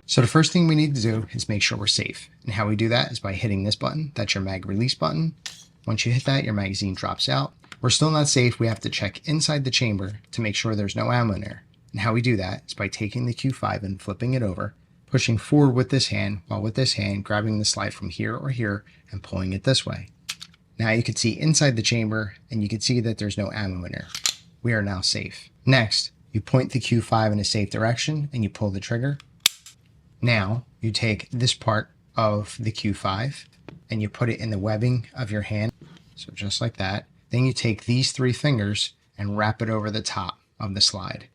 So the first thing we need to do is make sure we're safe. And how we do that is by hitting this button. That's your mag release button. Once you hit that, your magazine drops out. We're still not safe. We have to check inside the chamber to make sure there's no ammo in there. And how we do that is by taking the Q5 and flipping it over, pushing forward with this hand, while with this hand grabbing the slide from here or here and pulling it this way. Now you can see inside the chamber and you can see that there's no ammo in there. We are now safe. Next, you point the Q5 in a safe direction and you pull the trigger. Now you take this part of the Q5 and you put it in the webbing of your hand. So just like that. Then you take these 3 fingers and wrap it over the top of the slide.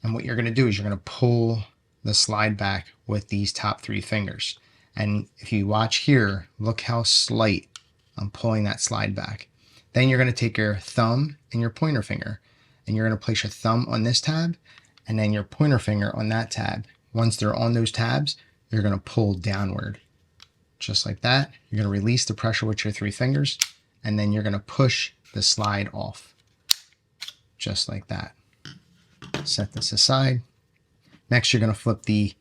And what you're going to do is you're going to pull the slide back with these top 3 fingers. And if you watch here, look how slight I'm pulling that slide back. Then you're going to take your thumb and your pointer finger and you're going to place your thumb on this tab and then your pointer finger on that tab. Once they're on those tabs, you're going to pull downward. Just like that. You're going to release the pressure with your 3 fingers and then you're going to push the slide off. Just like that. Set this aside. Next, you're going to flip the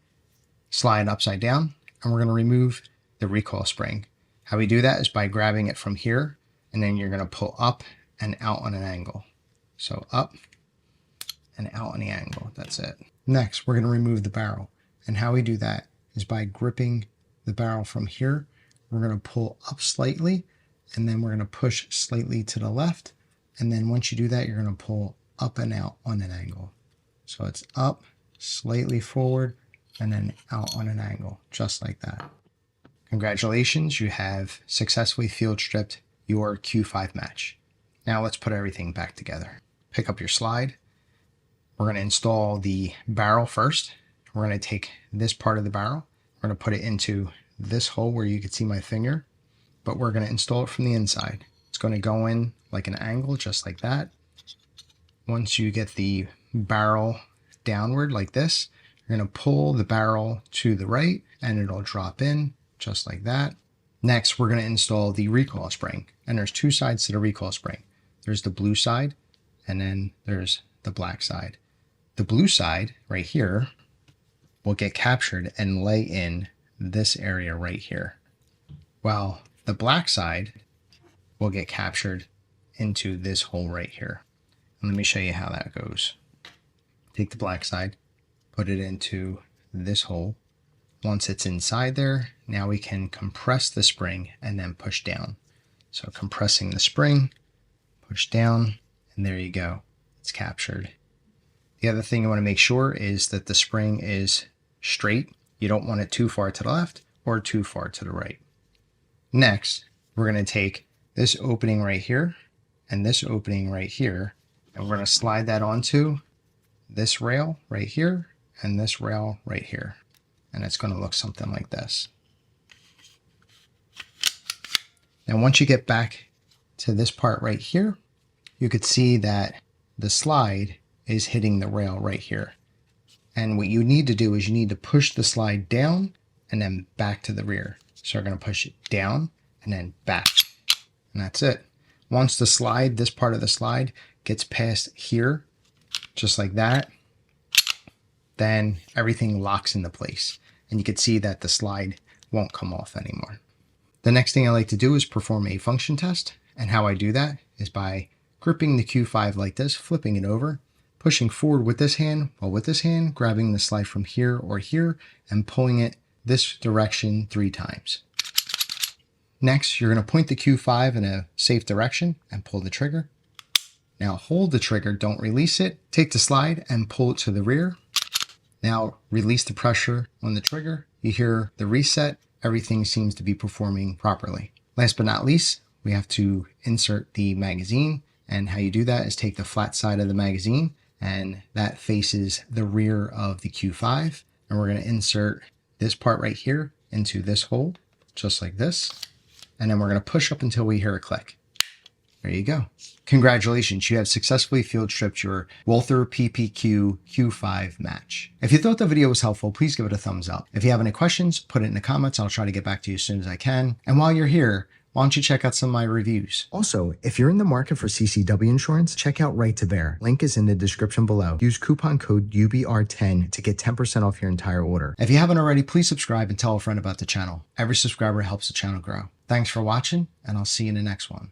slide upside down and we're going to remove the recoil spring. How we do that is by grabbing it from here and then you're going to pull up and out on an angle. So up and out on the angle. That's it. Next, we're going to remove the barrel. And how we do that is by gripping the barrel from here. We're going to pull up slightly and then we're going to push slightly to the left. And then once you do that, you're going to pull up and out on an angle. So it's up, slightly forward, and then out on an angle, just like that. Congratulations, you have successfully field stripped your Q5 Match. Now let's put everything back together. Pick up your slide. We're going to install the barrel first. We're going to take this part of the barrel. We're going to put it into this hole where you can see my finger, but we're going to install it from the inside. It's going to go in like an angle, just like that. Once you get the barrel downward like this, you're going to pull the barrel to the right and it'll drop in just like that. Next, we're going to install the recoil spring, and there's 2 sides to the recoil spring. There's the blue side and then there's the black side. The blue side right here will get captured and lay in this area right here, while the black side will get captured into this hole right here. And let me show you how that goes. Take the black side, put it into this hole. Once it's inside there, now we can compress the spring and then push down. So compressing the spring, push down, and there you go. It's captured. The other thing you want to make sure is that the spring is straight. You don't want it too far to the left or too far to the right. Next, we're going to take this opening right here and this opening right here, and we're going to slide that onto this rail right here and this rail right here. And it's going to look something like this. Now, once you get back to this part right here, you could see that the slide is hitting the rail right here. And what you need to do is you need to push the slide down and then back to the rear. So we're going to push it down and then back. And that's it. Once the slide, this part of the slide gets past here, just like that, then everything locks into place. And you can see that the slide won't come off anymore. The next thing I like to do is perform a function test. And how I do that is by gripping the Q5 like this, flipping it over, pushing forward with this hand, while with this hand, grabbing the slide from here or here and pulling it this direction 3 times. Next, you're going to point the Q5 in a safe direction and pull the trigger. Now hold the trigger, don't release it. Take the slide and pull it to the rear. Now release the pressure on the trigger. You hear the reset. Everything seems to be performing properly. Last but not least, we have to insert the magazine. And how you do that is take the flat side of the magazine and that faces the rear of the Q5. And we're going to insert this part right here into this hole, just like this. And then we're going to push up until we hear a click. There you go. Congratulations, you have successfully field stripped your Walther PPQ Q5 Match. If you thought the video was helpful, please give it a thumbs up. If you have any questions, put it in the comments. I'll try to get back to you as soon as I can. And while you're here, why don't you check out some of my reviews? Also, if you're in the market for CCW insurance, check out Right to Bear. Link is in the description below. Use coupon code UBR10 to get 10% off your entire order. If you haven't already, please subscribe and tell a friend about the channel. Every subscriber helps the channel grow. Thanks for watching, and I'll see you in the next one.